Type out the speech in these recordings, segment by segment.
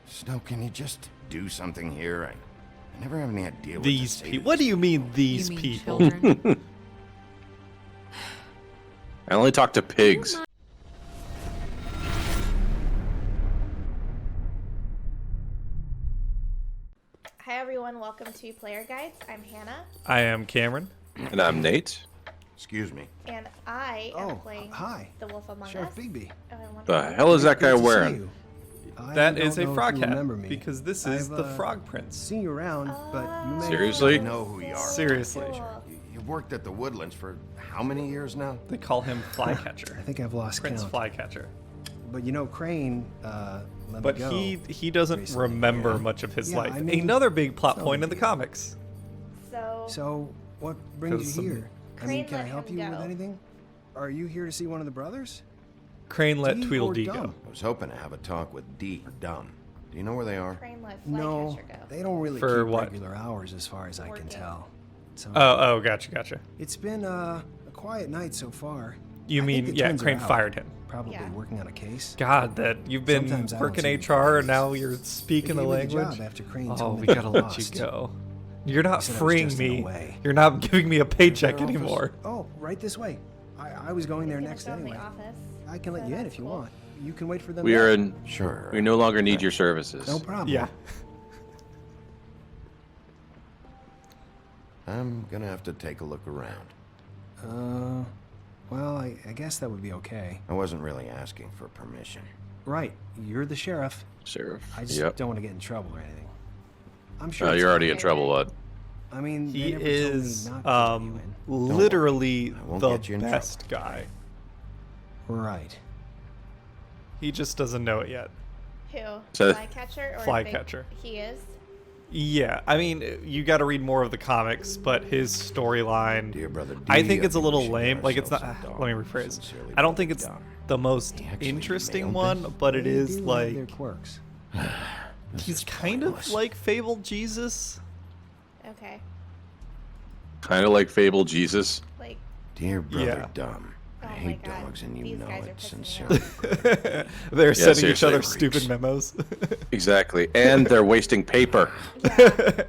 Snow, can you just do something here? I never have any idea what These to say. people. What do you mean, these You mean people? children? I only talk to pigs. Hi everyone, welcome to Player Guides. I'm Hannah, I am Cameron. And I'm Nate. Excuse me. and I am playing hi. The Wolf Among Sheriff Us. Bigby. Oh, I wonder The why. hell is that guy Good to see wearing? you. I That don't is a know if frog you hat remember me. because this is I've, the Frog Prince. Seen you around, but you may Seriously? I know who you are. Seriously. Cool. You've worked at the Woodlands for how many years now? They call him I Flycatcher. think I've lost Prince count. Flycatcher. But you know, Crane let But me go. he doesn't recently. remember Yeah. much of his Yeah, life. I mean, Another big plot it's no point in big the deal. comics. So, what brings 'Cause you here? I Crane mean, can I let help him you with go. anything? Are you here to see one of the brothers? Crane let D or Tweedle Dumb? go. I was hoping to have a talk with D or Dumb. Do you know where they are? Crane let No, Flycatcher go. they don't really For keep what? regular hours as far as I Working. can tell. So, Oh, gotcha. it's been a quiet night so far. You I think mean, the yeah, twins are Crane out, fired him. Probably Yeah. working on a case. God, that you've been Sometimes I don't working see HR the and now faces. you're speaking They the gave me the language. job after Crane Oh, told we me gotta they let you lost. go. You're not Said I was freeing just in the me. way. You're not giving me a paycheck Their office- anymore. Oh, right this way. I was going there He's gonna next show him the anyway. office, I can let so you in that's if you cool. want. You can wait for them. We there. are in. Sure. We no longer need your services. No problem. Yeah. I'm gonna have to take a look around. Well, I guess that would be okay. I wasn't really asking for permission. Right. You're the sheriff. Sheriff. I just Yep. don't want to get in trouble or anything. I'm sure. Oh, it's you're already fine. in trouble, bud. I mean, they He never told me is not to let you in. literally I won't the get you in best guy. Right. He just doesn't know it yet. Who? So- Flycatcher? Or Flycatcher. He is? Yeah, I mean, you got to read more of the comics, but his storyline, Dear brother D, I think it's a we little should lame. get Like, it's not. ourselves some Let me dogs. rephrase. Sincerely, I don't think brother it's Dumb. the most He actually interesting mailed one, this? but it They is do have like their quirks. This he's is kind of pointless. like Fable Jesus. Okay. Kind of like Fable Jesus. Like, Dear brother Yeah. Dumb, I Oh my hate God. dogs and you These know guys are it. pissing me Sincerely. They're sending each seriously. other stupid memos. Exactly. And they're wasting paper. yeah.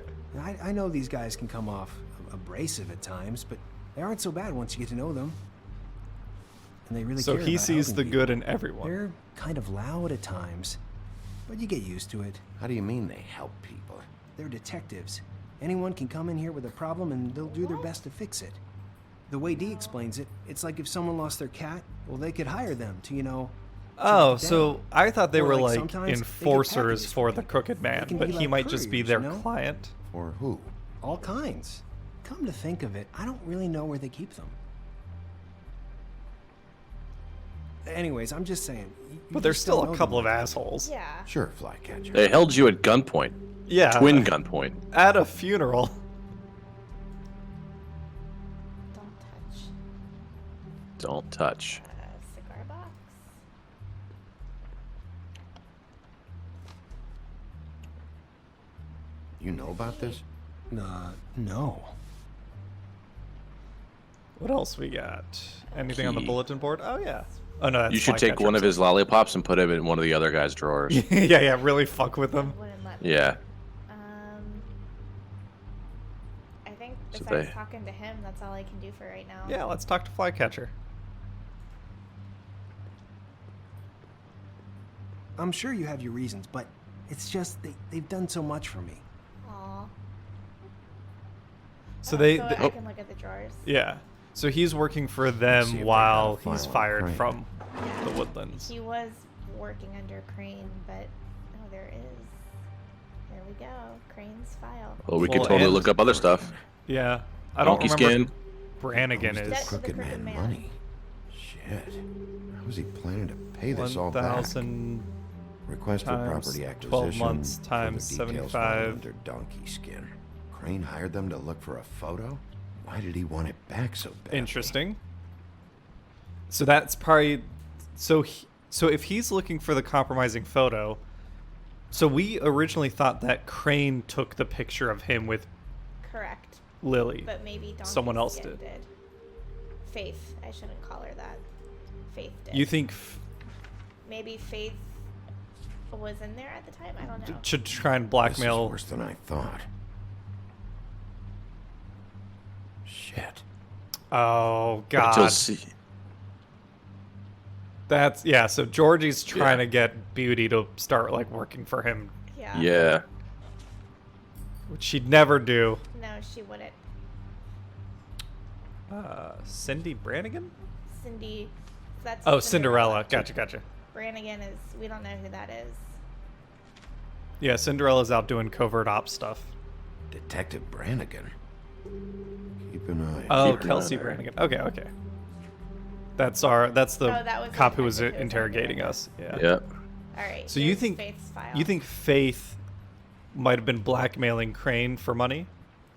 I know these guys can come off abrasive at times, but they aren't so bad once you get to know them. And they really So care he about sees helping the people. good in everyone. They're kind of loud at times, but you get used to it. How do you mean they help people? They're detectives. Anyone can come in here with a problem and they'll do their best to fix it. The way Dee explains it, it's like if someone lost their cat, well, they could hire them to, Oh, track it so down. I thought they Or, were like, like sometimes they get enforcers packages for for the you. crooked They man, can but be he like might just be couriers, their you know? client. Or who? All kinds. Come to think of it, I don't really know where they keep them. Anyways, I'm just saying. you But there's just still don't a know couple of them. assholes. Yeah. Sure, Flycatcher. They held you at gunpoint. Yeah. Twin gunpoint. At a funeral. Don't touch. Don't touch. Cigar box. You know about this? No. What else we got? Anything on the Key. bulletin board? Oh yeah. Oh no, that's You should take Flycatcher. one of his lollipops and put him in one of the other guy's drawers. yeah, really fuck with them. Wouldn't let me. Yeah. I think So besides they- talking to him, that's all I can do for right now. Yeah, let's talk to Flycatcher. I'm sure you have your reasons, but it's just they've done so much for me. Aw. So Oh, they, so they- I can look at the drawers. yeah. So he's working for see if them they while got a he's file on fired Crane. from Yeah. the Woodlands. He was working under Crane, but oh, there is. There we go. Crane's file. Well, we could Well, totally and- look up other stuff. Yeah. I don't Donkey remember skin. if Brannigan Owes is this That's the crooked crooked man man. money. Shit. How was he planning to pay this all back? 1,000. Request for times property acquisition. 12 months further times details filed 75. Under donkey skin. Crane hired them to look for a photo? Why did he want it back so badly? Interesting. So that's probably so if he's looking for the compromising photo, so we originally thought that Crane took the picture of him with Correct. Lily. But maybe Donkey Someone else Skin did. Faith. I shouldn't call her that. Faith did. You think Maybe Faith was in there at the time. I don't know. To try and This is blackmail. worse than I thought. Shit. Oh But you'll God. see. That's yeah. So Georgie's trying Yeah. to get Beauty to start like working for him, Yeah. Yeah. which she'd never do. No, she wouldn't. Cindy Brannigan? Cindy. That's Oh, Cinderella. Gotcha. Brannigan is. We don't know who that is. Yeah, Cinderella's out doing covert ops stuff. Detective Brannigan. Keep an eye. Oh, on her. Kelsey there. Brannigan. Okay. That's the Oh, that was the cop who was detective who was interrogating under us. Yeah. Yeah. All right. So you here's think Faith's file. you think Faith might have been blackmailing Crane for money?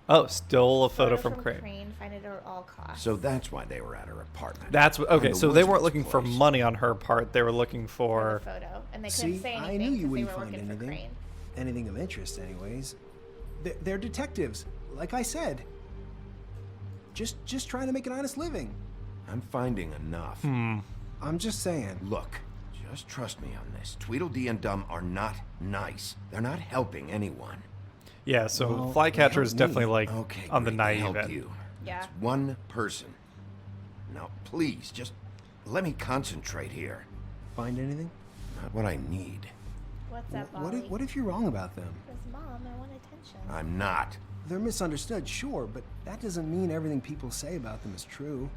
Oh, stole a photo from Crane. Find it at all costs. So that's why they were at her apartment. That's what. On Okay, the so they weren't wizard's looking for place. money on her part. They were looking for for. the photo, and they See, couldn't say I anything knew you because they wouldn't were find working for anything. Crane. Anything of interest, anyways. They're detectives, like I said. Just trying to make an honest living. I'm finding enough. I'm just saying. Look, just trust me on this. Tweedledee and Dum are not nice. They're not helping anyone. Yeah, so Well, they Flycatcher is helped definitely me. like Okay, on the great, they naive helped end. you. Yeah. It's one person. Now, please, just let me concentrate here. Find anything? Not what I need. What's up, What Ollie? if you're wrong about them? Because Mom, I want attention. I'm not. They're misunderstood, sure, but that doesn't mean everything people say about them is true.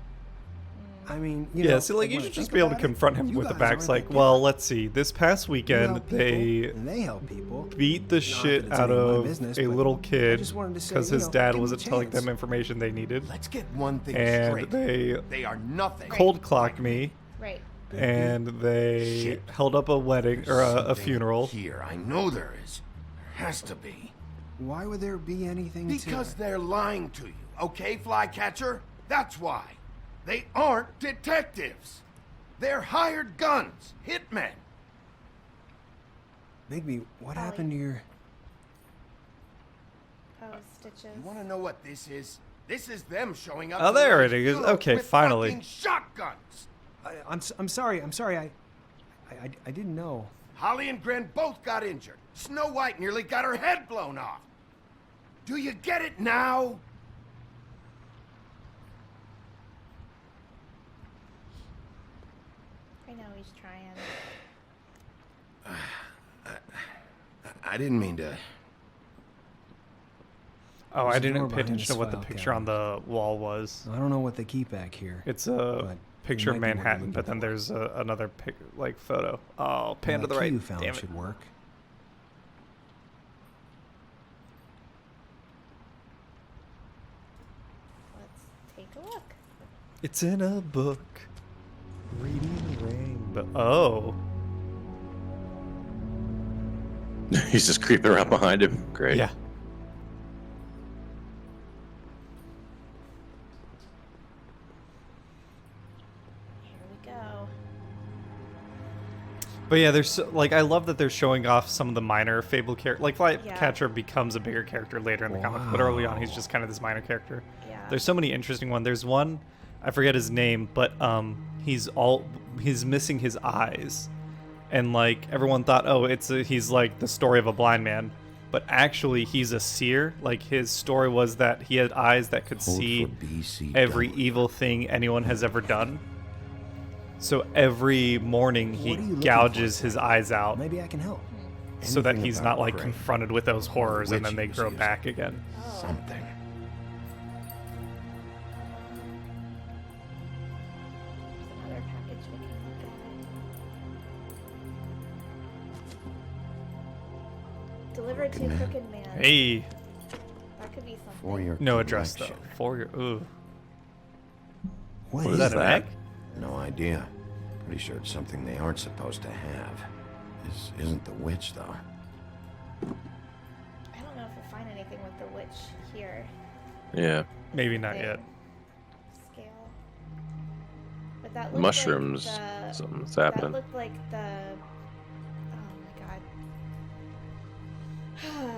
I mean, you Yeah, know, so like you when I should just think be able to about it, confront him you with the guys facts. aren't Like, that well, good. let's see. This past You weekend, help people, they and they help people. beat the Not shit that it's out any of my of business, a but little I kid just wanted to say, because you his know, dad give 'em a wasn't telling them chance. information they needed, Let's get one thing and straight. they They are nothing. cold clocked me, Right. and they Shit. held up a wedding or a Something funeral. Here, I know there is. There has to be. Why would there be anything Because to... they're lying to you, okay, Flycatcher? That's why. They aren't detectives. They're hired guns, hitmen. Bigby, what Ollie. happened to your... Oh, stitches. You want to know what this is? This is them showing up. Oh, to there Lily's it is. funeral Okay, with finally. fucking shotguns. I'm sorry. I didn't know. Holly and Gren both got injured. Snow White nearly got her head blown off. Do you get it now? I know he's trying. I didn't mean to. Oh, I There's a didn't door pay behind attention to this what the file picture on the wall was. I don't know what they keep back here. It's but a it picture of might be what we're Manhattan, looking but then for. there's another like photo. Oh, pan to That the right. key you found Damn it. should work. Let's take a look. It's in a book. Reading the rainbow. Oh. He's just creeping around behind him. Great. Yeah. Here we go. But yeah, there's like I love that they're showing off some of the minor Fable characters. Like Flycatcher becomes a bigger character later in the comic, but early on he's just kind of this minor character. Yeah. There's so many interesting ones. There's one, I forget his name, but he's missing his eyes, and like everyone thought, oh, he's like the story of a blind man, but actually he's a seer. Like his story was that he had eyes that could Hold see for BC every double. evil thing anyone has ever done. So every morning he What are you looking gouges for, his Sam? eyes out Maybe I can help. so that Anything he's about not like Crane. confronted with those horrors and then they Witch grow uses. back again. Oh. Something. There's another package we can look at. Delivered to Crooked Man. Hey, That could be something. For your no address though. collection. For your ooh. What Is that an egg? No idea. Pretty sure it's something they aren't supposed to have. This isn't the witch, though. I don't know if we'll find anything with the witch here. Yeah. Maybe not Thing. yet. Scale. But that looked Mushrooms. Like the, Something's that happening. looked like the. Oh my god.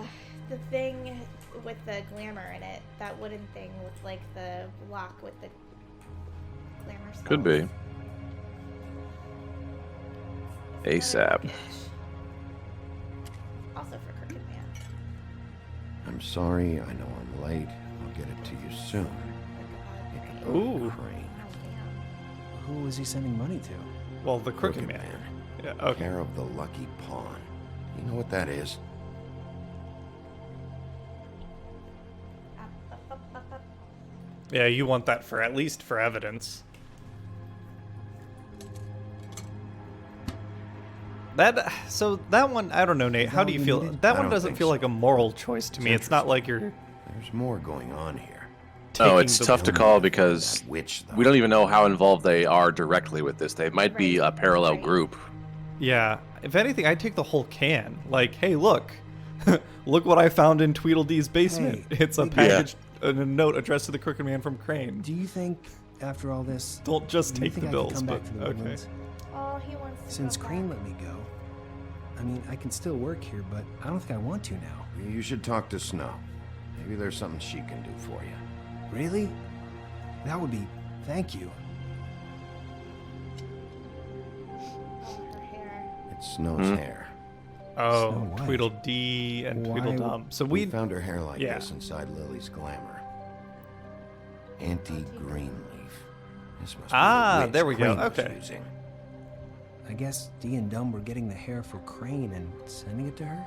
The thing with the glamour in it. That wooden thing looked like the lock with the glamour spells. Could be. It's another ASAP. package. I'm sorry. I know I'm late. I'll get it to you soon. Ichabod Ooh. Crane. Who was he sending money to? Well, the Crooked Man. Yeah, okay. Care of the Lucky Pawn. You know what that is? Yeah, you want that for at least for evidence. So that one, I don't know, Nate. How do you feel? That I one don't doesn't think feel so. like a moral choice to me. It's not like you're There's more going on here. taking No, it's the- tough to call because Which, though? we don't even know how involved they are directly with this. They might be a parallel Right. group. Yeah. If anything, I'd take the whole can. Like, hey, look, look what I found in Tweedledee's basement. Hey, It's a Bigby. package, and a note addressed to the Crooked Man from Crane. Do you think, after all this, Don't just do you take the think I could bills, come but back to the okay. Woodlands? Oh, he wants to Since go Crane back. let me go, I mean, I can still work here, but I don't think I want to now. You should talk to Snow. Maybe there's something she can do for you. Really? That would be... Thank you. Oh, her hair. It's Snow's hair. Oh, Snow White. Tweedledee and Why Tweedledum. So We we found her hair like yeah. this inside Lily's glamour. Auntie Greenleaf. This must be Ah, the witch there we go. Crane was Okay. using. I guess Dee and Dum were getting the hair for Crane and sending it to her?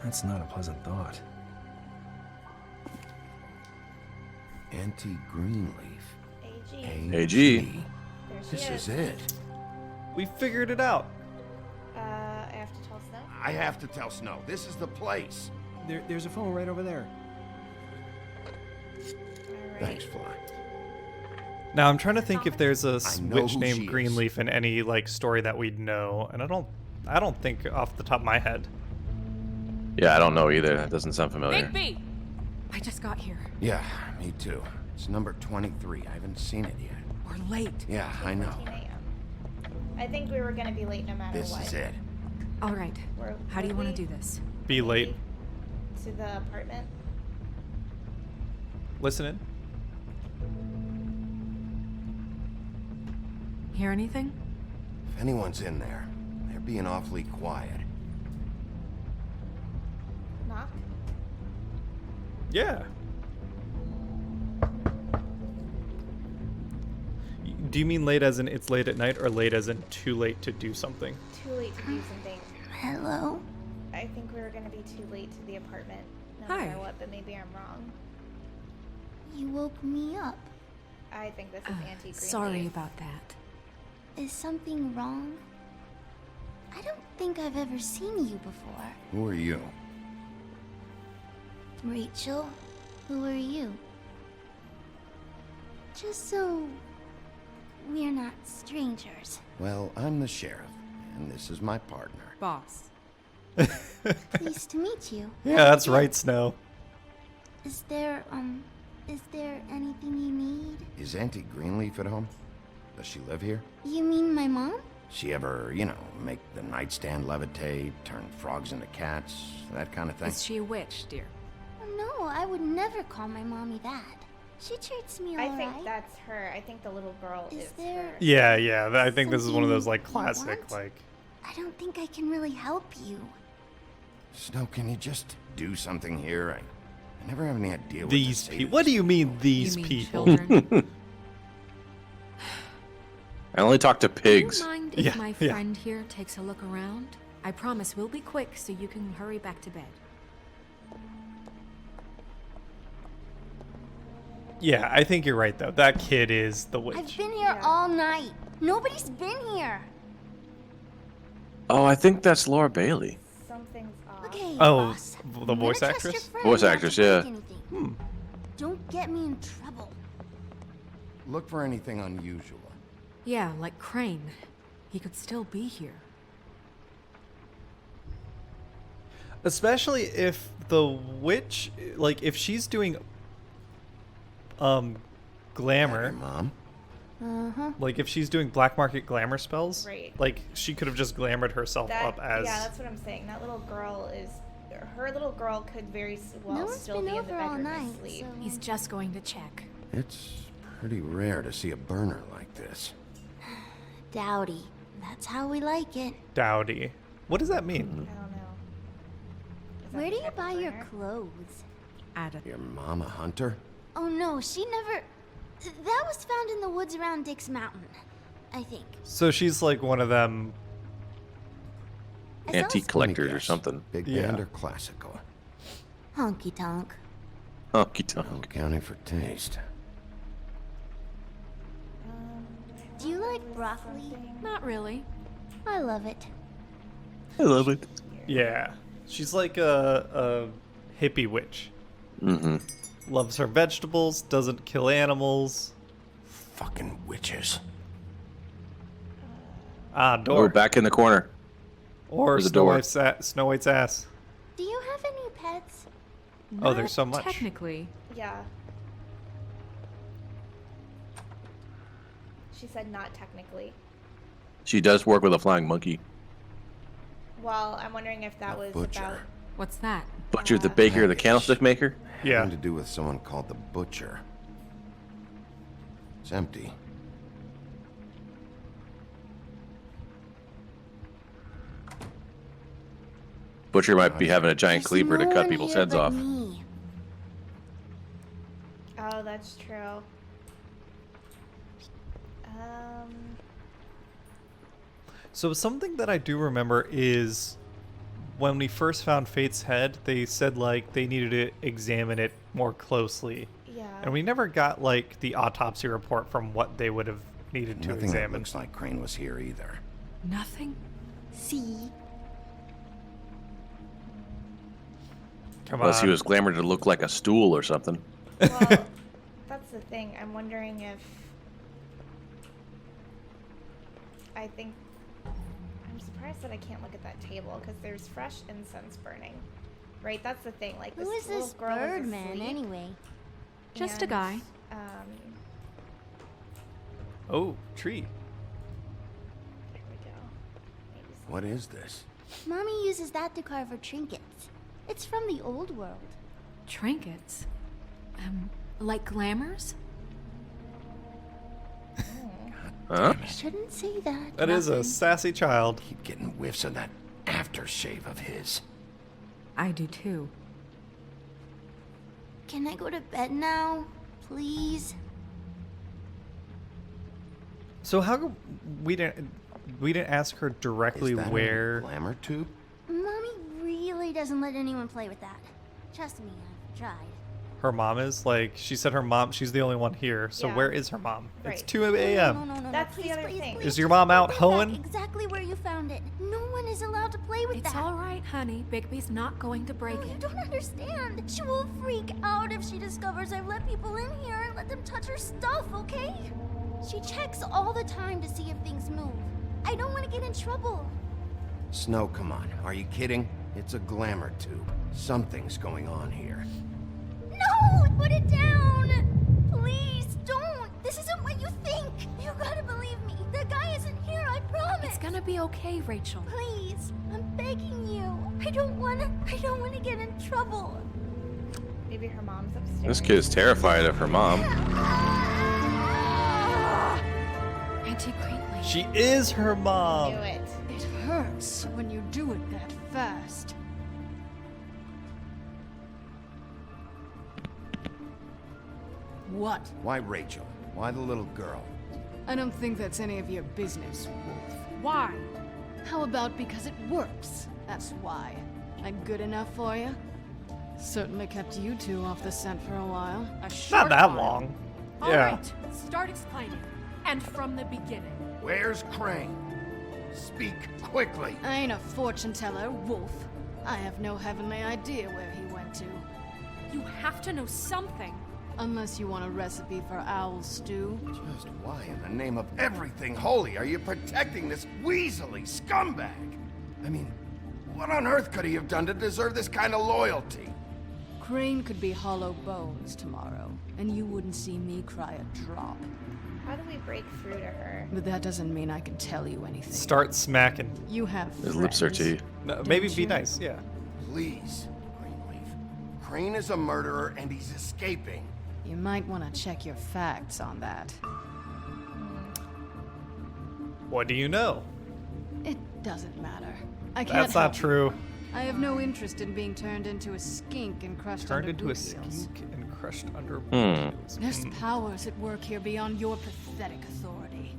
That's not a pleasant thought. Auntie Greenleaf. AG. AG. There she This is. is it. we figured it out. I have to tell Snow. I have to tell Snow. This is the place. There's a phone right over there. Alright. Thanks, Fly. Now I'm trying to think if there's a I know witch who she named is. Greenleaf in any like story that we'd know, and I don't think off the top of my head. Yeah, I don't know either. That doesn't sound familiar. Bigby! I just got here. Yeah, me too. It's number 23. I haven't seen it yet. We're late. Yeah, I know. 14 a.m. I think we were gonna be late no matter This what. is it. All right. We're- How do you we're want to late do this? Be late. To the apartment. Listening. Hear anything? If anyone's in there, they're being awfully quiet. Knock. Yeah. Do you mean late as in it's late at night, or late as in too late to do something? Too late to do something. Hello? I think we were gonna be too late to the apartment. No Hi. matter what, but maybe I'm wrong. You woke me up. I think this is Auntie Greenleaf. Sorry about that. Is something wrong? I don't think I've ever seen you before. Who are you? Rachel, who are you? Just so we're not strangers. Well, I'm the sheriff, and this is my partner. Boss. Pleased to meet you. Yeah, that's right, Snow. Is there anything you need? Is Auntie Greenleaf at home? Does she live here? You mean my mom? She ever, make the nightstand levitate, turn frogs into cats, that kind of thing? Is she a witch, dear? No, I would never call my mommy that. She treats me I alright. think that's her. I think the little girl Is is there- her. Yeah. I think this is one of those like Something you classic want? like. I don't think I can really help you. Snow, can you just do something here? I never have any idea what These to say people. to What do these you mean these you mean people? children? I only talk to pigs. Do you mind if Yeah, my yeah. friend here takes a look around? I promise we'll be quick so you can hurry back to bed. Yeah, I think you're right though. That kid is the witch. I've been here all night. Nobody's been here. Oh, I think that's Laura Bailey. Something's off. Okay, Oh, boss. the I'm gonna voice trust actress? your friend Voice not to actress, break yeah. anything. Don't get me in trouble. Look for anything unusual. Yeah, like Crane. He could still be here. Especially if the witch, like, if she's doing, Your glamour, mom? like if she's doing black market glamour spells, Right. like she could have just glamoured herself up as. Yeah, that's what I'm saying. That little girl is. Her little girl could very well No one's still been be in the over all bedroom night, asleep. so- He's just going to check. It's pretty rare to see a burner like this. Dowdy. That's how we like it. Dowdy. What does that mean? I don't know. that Where the do you type of buy your burner? clothes? At a Your mom a hunter? Oh no, she never. That was found in the woods around Dick's Mountain, I think. So she's like one of them. I saw Antique a collectors or guess. something. Big Yeah. band or classical? honky tonk. Honky No tonk. counting for taste. Do you like broccoli? Not really. I love it. I love it. Yeah. She's like a hippie witch. Mm-hmm. Loves her vegetables, doesn't kill animals. Fucking witches. Ah, door. Oh, back in the corner. Or Where's the Snow door? Snow White's ass. Do you have any pets? Oh, there's so Not much. Technically. Yeah. She said not technically. She does work with a flying monkey. Well, I'm wondering if that was Butcher. about. What's that? Butcher, the baker, the candlestick maker. Yeah. Having to do with someone called the Butcher. It's empty. Butcher might be having a giant There's cleaver to no cut one people's here heads but off. me. Oh, that's true. So something that I do remember is when we first found Fate's head, they said like they needed to examine it more closely. Yeah. And we never got like the autopsy report from what they would have needed to Nothing that examine. looks like Crane was here either. Nothing? See? Come Unless on. he was glamored to look like a stool or something. Well, that's the thing. I'm wondering if. I think. I'm surprised that I can't look at that table because there's fresh incense burning. Right? That's the thing. Like, Who this is little this girl was Birdman asleep, anyway? Just a and, guy. Oh, tree. There we go. Maybe some- What is this? Mommy uses that to carve her trinkets. It's from the old world. Trinkets? Like glamours? Huh? Shouldn't say that. That is a Nothing. sassy child. Keep getting whiffs of that aftershave of his. I do too. Can I go to bed now? Please? So how come we didn't ask her directly Is that where? a glamour tube? Mommy really doesn't let anyone play with that. Trust me, I've tried. Her mom is? Like, she said her mom, she's the only one here. So Yeah. where is her mom? It's Right. 2 a.m. No, That's the please, other please, thing. please, Is your just mom out put it back hoeing? exactly where you found it. No one is allowed to play with It's that. all right, honey. Bigby's not going to break No, you it. don't understand. She will freak out if she discovers I've let people in here and let them touch her stuff, okay? She checks all the time to see if things move. I don't want to get in trouble. Snow, come on. Are you kidding? It's a glamour tube. Something's going on here. No! Put it down! Please, don't! This isn't what you think! You gotta believe me. The guy isn't here, I promise! It's gonna be okay, Rachel. Please, I'm begging you. I don't wanna get in trouble. Maybe her mom's upstairs. This kid is terrified of her mom. Auntie Greenleaf. She is her mom. Knew it. It hurts when you do it that fast. What? Why Rachel? Why the little girl? I don't think that's any of your business, Wolf. Why? How about because it works? That's why. Like good enough for you? Certainly kept you two off the scent for a while. Not that long. All Yeah. right, start explaining. And from the beginning. Where's Crane? Speak quickly. I ain't a fortune teller, Wolf. I have no heavenly idea where he went to. You have to know something. Unless you want a recipe for owl stew. Just why in the name of everything holy are you protecting this weaselly scumbag? I mean, what on earth could he have done to deserve this kind of loyalty? Crane could be hollow bones tomorrow, and you wouldn't see me cry a drop. How do we break through to her? But that doesn't mean I can tell you anything. Start smacking. You have His lips are friends. to you. No, maybe Don't be you? nice, yeah. Please, Greenleaf. Crane is a murderer and he's escaping. You might want to check your facts on that. What do you know? It doesn't matter. I can't That's not help you. true. I have no interest in being turned into a skink and crushed Turned under into a boot heels. skink and crushed under boot heels. There's powers at work here beyond your pathetic authority.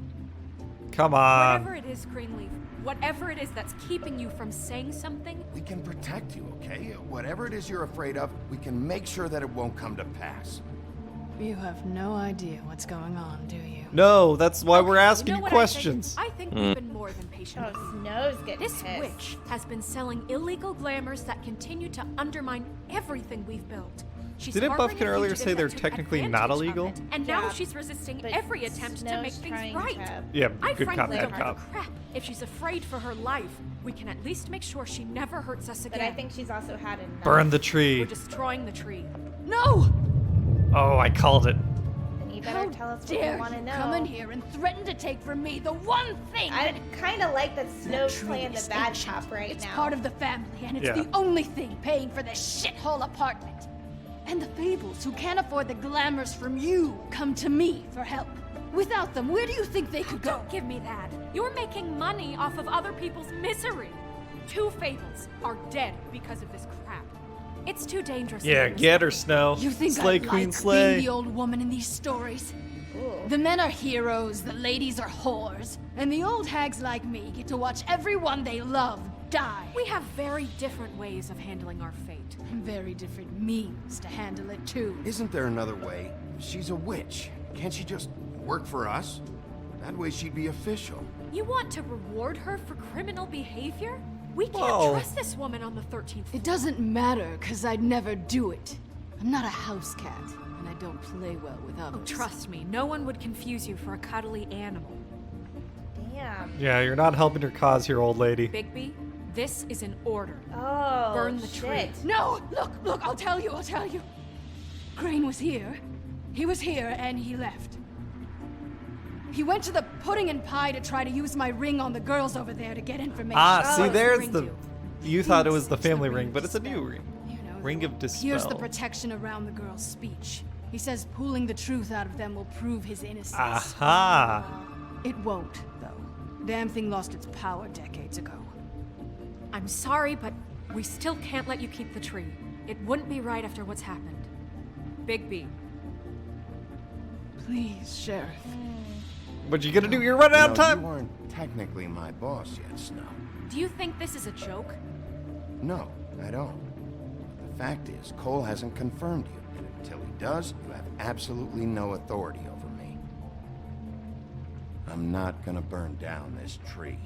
Come on. Whatever it is, Greenleaf, whatever it is that's keeping you from saying something, We can protect you, okay? Whatever it is you're afraid of, we can make sure that it won't come to pass. You have no idea what's going on, do you? No, that's why we're Okay, asking you know you what questions. I think we've been more than patient. Oh, Snow's getting This pissed. witch has been selling illegal glamours that continue to undermine everything we've built. She's Didn't harboring Buffkin a earlier fugitive say that they're took technically not advantage of illegal? it, and now Yeah, she's resisting but every attempt to make Snow's things trying right. to- Yeah, I good cop, frankly bad don't give a cop. crap. If she's afraid for her life, we can at least make sure she never hurts us again. But I think she's also had enough. Burn the We're tree. destroying the tree. No! Oh, I called it. And you better How tell us what dare you want to know. come in here and threaten to take from me the one thing I kind of like that Snow's tree playing the is bad ancient. cop right It's now. part of the family, and it's Yeah. the only thing paying for this shithole apartment. And the Fables, who can't afford the glamours from you, come to me for help. Without them, where do you think they could go? Don't give me that. You're making money off of other people's misery. 2 Fables are dead because of this crap. It's too dangerous. to Yeah, be get her, respected. Snow. You think Slay, I Queen, like slay. being the old woman in these stories? Ooh. The men are heroes, the ladies are whores, and the old hags like me get to watch everyone they love die. We have very different ways of handling our fate. And very different means to handle it too. Isn't there another way? She's a witch. Can't she just work for us? That way she'd be official. You want to reward her for criminal behavior? We can't Whoa. trust this woman on the 13th floor. It doesn't matter, cause I'd never do it. I'm not a house cat, and I don't play well with others. Oh, trust me, no one would confuse you for a cuddly animal. Damn. Yeah, you're not helping your cause here, old lady. Bigby, this is an order. Oh, Burn the shit. tree. No! Look, I'll tell you. Crane was here. He was here, and he left. He went to the pudding and pie to try to use my ring on the girls over there to get information. Ah, see, what's the there's ring the. do? You thought it was the It's the family ring ring, of but it's a new dispel. ring. You know, Ring of Here's the dispel. protection around the girl's speech. He says pulling the truth out of them will prove his innocence. Aha! It won't, though. Damn thing lost its power decades ago. I'm sorry, but we still can't let you keep the tree. It wouldn't be right after what's happened. Bigby, Please, Sheriff. What you gonna do? You're running out of You time. aren't technically my boss yet, Snow. do you think this is a joke? No, I don't. But the fact is, Cole hasn't confirmed you, and until he does, you have absolutely no authority over me. I'm not gonna burn down this tree.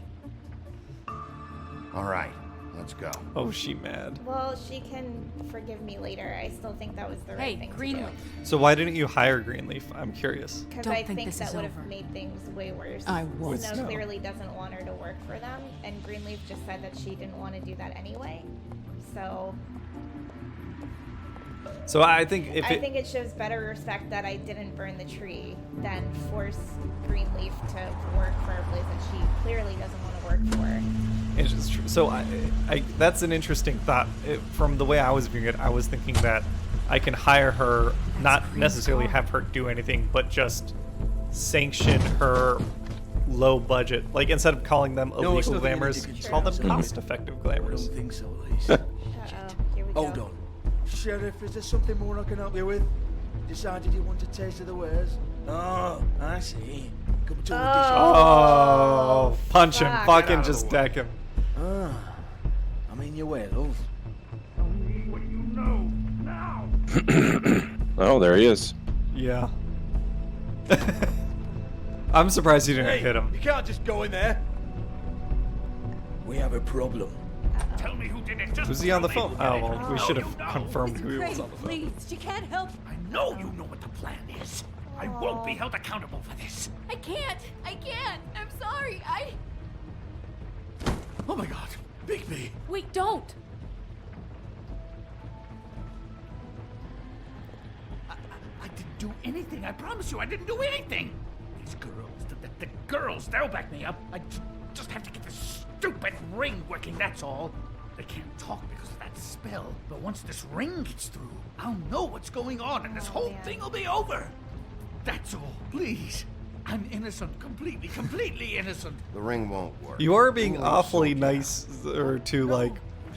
All right, let's go. Oh, she mad. Well, she can forgive me later. I still think that was the right Hey, thing Greenleaf. So why didn't you hire Greenleaf? I'm curious. Because Don't I think think this that is would have over. made things way worse. I won't. Snow Snow. clearly doesn't want her to work for them, and Greenleaf just said that she didn't want to do that anyway. So So I think if I it, think it shows better respect that I didn't burn the tree than force Greenleaf to work for a place that she clearly doesn't want to work for. it's just true. So I that's an interesting thought. From the way I was viewing it, I was thinking that I can hire her, not necessarily have her do anything, but just sanction her low budget. Like instead of calling them it's illegal nothing in glamours, Dickens' call them house. cost-effective I glamours. don't think so, Elise. Uh-oh, here we Hold go. on. Sheriff, is there something more I can help you with? Decided you want a taste of the wares? Oh, I see. Come to a Oh, punch him! fuck. Fucking Get out of just the way. deck him. Ah, I'm in your way, love. Oh, there he is. Yeah. I'm surprised he didn't hit him. You can't just go in there. We have a problem. Tell me who did it. Just Was he on the tell me phone? who Oh, did it. well, we No, should you have know. confirmed who he was on the phone. Please, she can't help. I know you know what the plan is. I won't be held accountable for this. I can't. I'm sorry. Oh my god, Bigby. Wait, don't! I didn't do anything. I promise you, I didn't do anything. These girls, the girls, they'll back me up. I just have to get this stupid ring working, that's all. They can't talk because of that spell. But once this ring gets through, I'll know what's going on and this whole man. thing will be over. That's all, please. I'm innocent, completely innocent. The ring won't work. You are being Ooh, awfully so nice or to like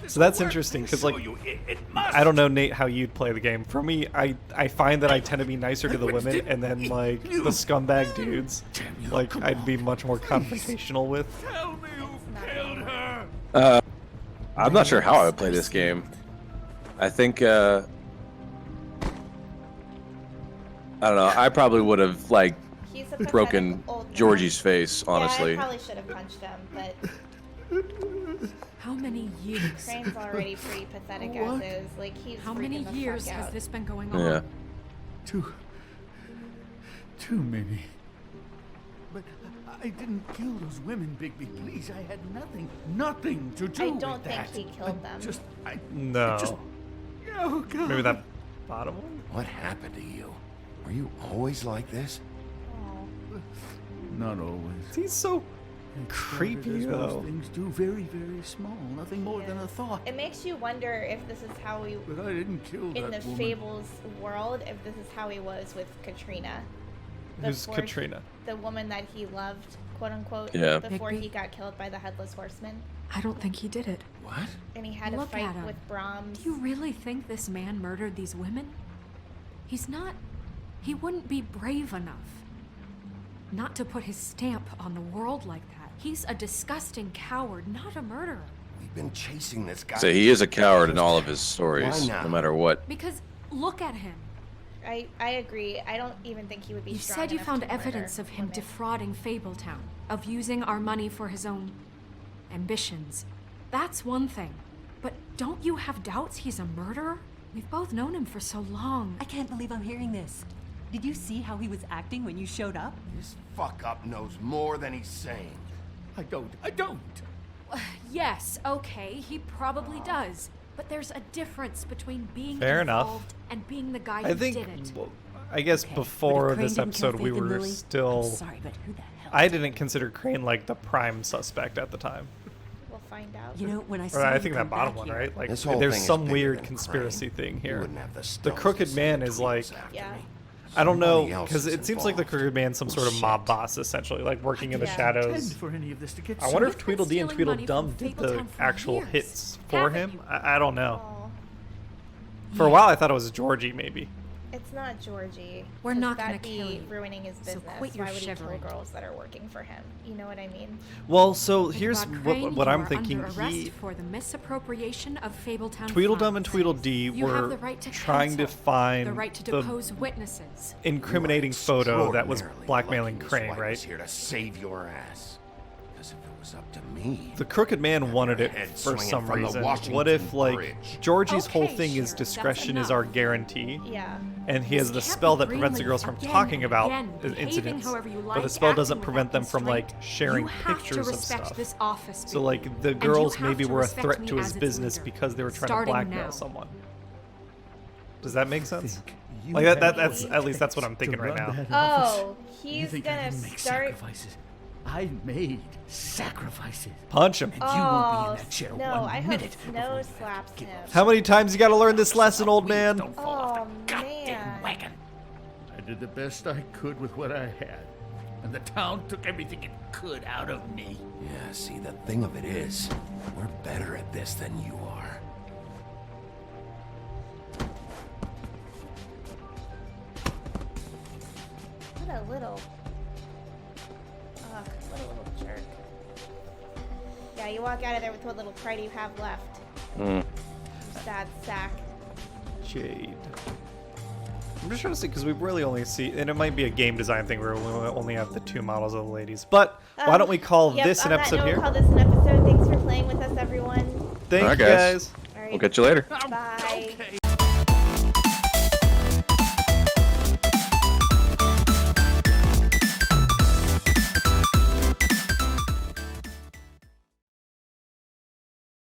So that's interesting because, like, I don't know, Nate, how you'd play the game. For me, I find that I tend to be nicer to the women, and then like the scumbag dudes, like I'd be much more confrontational with. Tell me who killed her. I'm not sure how I would play this game. I think I don't know. I probably would have like He's a pathetic broken old man. Georgie's face, honestly. Yeah, I probably should have punched him, but How many years? Crane's already pretty pathetic as is. Like, he's How freaking many the years fuck has out. this been going on? Yeah. Too many. But I didn't kill those women, Bigby. Please, I had nothing to do I with don't think that. he killed them. No. Oh, God. Maybe that bottom one? What happened to you? Were you always like this? Oh. Not always. He's so It started creepy as though. most things do, very, very small. Nothing more than a thought. It makes you wonder if this is how we, But I didn't kill in that the woman. Fables world, if this is how he was with Katrina. Who's Before Katrina? The woman that he loved, quote unquote, Yeah. before Bigby? he got killed by the Headless Horseman. I don't think he did it. What? And he had a Look at fight him. with Brahms. Do you really think this man murdered these women? He's not. He wouldn't be brave enough. Not to put his stamp on the world like that. He's a disgusting coward, not a murderer. We've been chasing this guy. So he is a coward in all of his stories, Why now? no matter what. Because look at him. I agree. I don't even think he would be You strong said you enough found to murder evidence of him women. defrauding Fabletown, of using our money for his own ambitions. That's one thing. But don't you have doubts he's a murderer? We've both known him for so long. I can't believe I'm hearing this. Did you see how he was acting when you showed up? This fuck-up knows more than he's saying. I don't. Yes, okay, he probably does. But there's a difference between being Fair enough. involved and being the guy I who think, did it. well, I guess Okay, before but if Crane this didn't kill episode, we Faith and were Lily, still. I'm sorry, but who the hell? I didn't consider Crane like the prime suspect at the time. We'll find out. You know, when I saw Or I you think come that bottom back one, here, right? Like, This whole there's thing is some bigger weird than conspiracy Crane. thing You here. wouldn't have the The stones Crooked to Man send is Tweedles like, after Yeah. me. I don't know, Somebody else because is it seems like the involved. Crooked Man's some sort of mob boss, essentially, like working in the Yeah. shadows. For any of this to get I wonder if You've been Tweedledee and stealing money Tweedledum from did the Fabletown for actual years, hits for haven't him. you? I don't know. Oh, For a while, I thought it was Georgie, maybe. it's not Georgie. We're 'cause not gonna that'd kill be you. ruining his So business. quit your Why would he shivering. kill girls that are working for him? You know what I mean? Well, so here's Ichabod Crane, what you I'm are thinking. under arrest He, for the misappropriation of Fabletown Tweedledum and funds. Tweedledee You have were the right to trying to counsel, find the right to the depose witnesses. incriminating photo that was Extraordinarily blackmailing lucky this Crane, wife right? was here to save your ass. Because if it was up to me, The Crooked Man wanted your it head for swinging some from the reason. Washington What if, like, Bridge. Georgie's whole Okay, thing is Sheriff, that's discretion is our enough. guarantee, Yeah. and he has the This can't spell be that prevents the girls Greenleaf from again talking and about again, the behaving incidents, however you but the like, spell doesn't acting prevent them without from, like, constraint. sharing You have pictures to of respect stuff. This office, So, Bigby. like, the And you girls have maybe to were a respect threat me to his as its business leader, because they were trying to starting blackmail now. someone. Does that make sense? Think you Like, had that's the at least that's what I'm guts thinking to right run now. that office? Oh, You he's think I gonna didn't make start. sacrifices? I made sacrifices. Punch him. And you won't be in Oh, that chair no, one I hope minute Snow before that slaps gives. him. How many times you gotta learn this lesson, old man? Don't fall off Oh, the goddamn man. wagon. I did the best I could with what I had, and the town took everything it could out of me. yeah, see, the thing of it is, we're better at this than you are. What a little. Ugh, what a little jerk. Yeah, you walk out of there with what little pride you have left. Mm. You sad sack. Jade. I'm just trying to see because we really only see, and it might be a game design thing where we only have the two models of the ladies. But why don't we call Yep, this an on that episode note, here? We'll call this an episode. Thanks for playing with us, everyone. Thank Alright, you guys. guys. All right, We'll catch you later. bye. Okay.